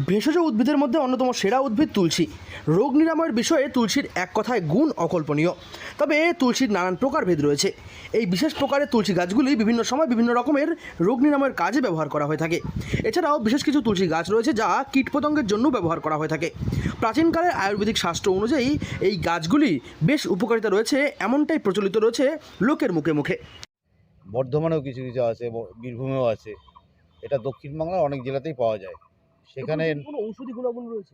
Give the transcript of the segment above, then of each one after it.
ভেষজ উদ্ভিদের মধ্যে অন্যতম সেরা উদ্ভিদ তুলসী। রোগ নিরাময়ের বিষয়ে তুলসীর এক কথায় গুণ অকল্পনীয়। তবে তুলসীর নানান প্রকারভেদ রয়েছে। এই বিশেষ প্রকারের তুলসী গাছগুলি বিভিন্ন সময় বিভিন্ন রকমের রোগ নিরাময়ের কাজে ব্যবহার করা হয়ে থাকে। এছাড়াও বিশেষ কিছু তুলসী গাছ রয়েছে যা কীটপতঙ্গের জন্য ব্যবহার করা হয়ে থাকে। প্রাচীনকালের আয়ুর্বেদিক শাস্ত্র অনুযায়ী এই গাছগুলি বেশ উপকারিতা রয়েছে, এমনটাই প্রচলিত রয়েছে লোকের মুখে মুখে। বর্ধমানেও কিছু কিছু আছে, বীরভূমেও আছে। এটা দক্ষিণ বাংলার অনেক জেলাতেই পাওয়া যায়। সেখানে কোনো ঔষধি গুণাগুণ রয়েছে।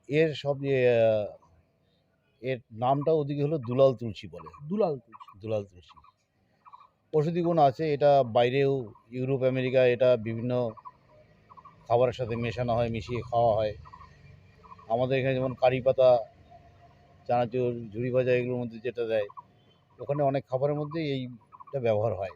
এর সব এর নামটা ওদিকে হলো দুলাল তুলসী বলে। দুলাল তুলসী ঔষধি গুণ আছে। এটা বাইরেও ইউরোপ আমেরিকা এটা বিভিন্ন খাবারের সাথে মেশানো হয়, মিশিয়ে খাওয়া হয়। আমাদের এখানে যেমন কারি পাতা, চানাচুর, ঝুড়ি ভাজা এগুলোর মধ্যে যেটা দেয়, ওখানে অনেক খাবারের মধ্যে এইটা ব্যবহার হয়।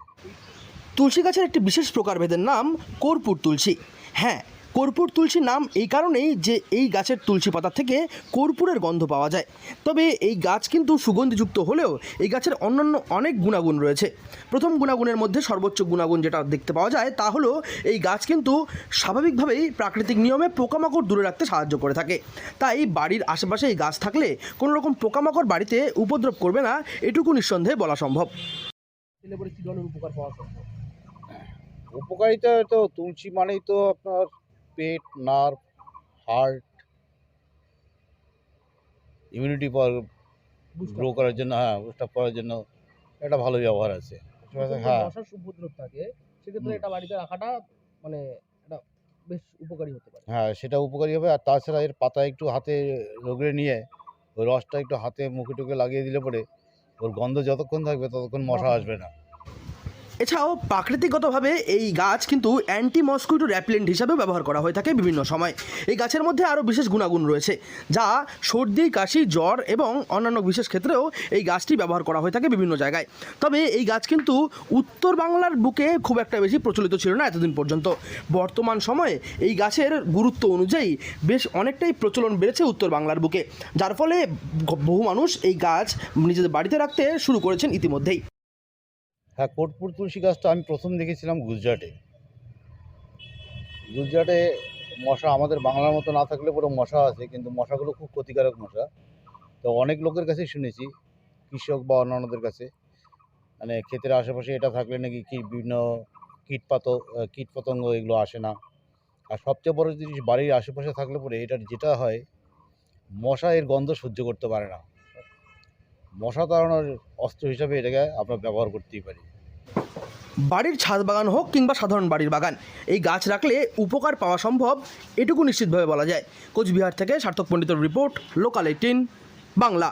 তুলসী গাছের একটি বিশেষ প্রকারভেদের নাম কর্পূর তুলসী। হ্যাঁ, কর্পূর তুলসী নাম এই কারণেই যে এই গাছের তুলসী পাতা থেকে কর্পূরের গন্ধ পাওয়া যায়। তবে এই গাছ কিন্তু সুগন্ধিযুক্ত হলেও এই গাছের অন্যান্য অনেক গুণাগুণ রয়েছে। প্রথম গুণাগুণের মধ্যে সর্বোচ্চ গুণাগুণ যেটা দেখতে পাওয়া যায় তা হলো এই গাছ কিন্তু স্বাভাবিকভাবেই প্রাকৃতিক নিয়মে পোকামাকড় দূরে রাখতে সাহায্য করে থাকে। তাই বাড়ির আশেপাশে এই গাছ থাকলে কোনো রকম পোকামাকড় বাড়িতে উপদ্রব করবে না, এটুকু নিঃসন্দেহে বলা সম্ভব। কী ধরনের উপকার পাওয়া সম্ভব? উপকারিতা তো তুলসী মানেই তো আপনার পেট, nerve, heart, immunity power grow করার জন্য, বুস্ট করার জন্য একটা ভালো ব্যবহার আছে। হ্যাঁ, উপদ্রব থাকে সেক্ষেত্রে এটা বাড়িতে রাখাটা মানে এটা বেশ উপকারী হতে পারে। হ্যাঁ, সেটা উপকারী হবে। আর তাছাড়া এর পাতা একটু হাতে রগড়ে নিয়ে ওই রসটা একটু হাতে মুখে টুকে লাগিয়ে দিলে পরে ওর গন্ধ যতক্ষণ থাকবে ততক্ষণ মশা আসবে না। এছাড়াও প্রাকৃতিকগতভাবে এই গাছ কিন্তু অ্যান্টি মসকুইটো র্যাপেলেন্ট হিসাবে ব্যবহার করা হয়ে থাকে বিভিন্ন সময়। এই গাছের মধ্যে আরও বিশেষ গুণাগুণ রয়েছে যা সর্দি, কাশি, জ্বর এবং অন্যান্য বিশেষ ক্ষেত্রেও এই গাছটি ব্যবহার করা হয়ে থাকে বিভিন্ন জায়গায়। তবে এই গাছ কিন্তু উত্তর বাংলার বুকে খুব একটা বেশি প্রচলিত ছিল না এতদিন পর্যন্ত। বর্তমান সময়ে এই গাছের গুরুত্ব অনুযায়ী বেশ অনেকটাই প্রচলন বেড়েছে উত্তর বাংলার বুকে, যার ফলে বহু মানুষ এই গাছ নিজেদের বাড়িতে রাখতে শুরু করেছেন ইতিমধ্যেই। হ্যাঁ, কর্পূর তুলসী গাছটা আমি প্রথম দেখেছিলাম গুজরাটে। মশা আমাদের বাংলার মতো না থাকলে পুরো মশা আছে, কিন্তু মশাগুলো খুব ক্ষতিকারক মশা। তো অনেক লোকের কাছেই শুনেছি, কৃষক বা অন্যান্যদের কাছে, মানে ক্ষেতের আশেপাশে এটা থাকলে নাকি কি বিভিন্ন কীটপতঙ্গ এগুলো আসে না। আর সবচেয়ে বড় জিনিস, বাড়ির আশেপাশে থাকলে পরে এটার যেটা হয়, মশা এর গন্ধ সহ্য করতে পারে না। মশা তাড়ানোর অস্ত্র হিসাবে এটাকে আমরা ব্যবহার করতেই পারি। বাড়ির ছাদ বাগান হোক কিংবা সাধারণ বাড়ির বাগান, এই গাছ রাখলে উপকার পাওয়া সম্ভব, এটুকু নিশ্চিতভাবে বলা যায়। কোচবিহার থেকে সার্থক পণ্ডিতের রিপোর্ট, লোকাল 18 বাংলা।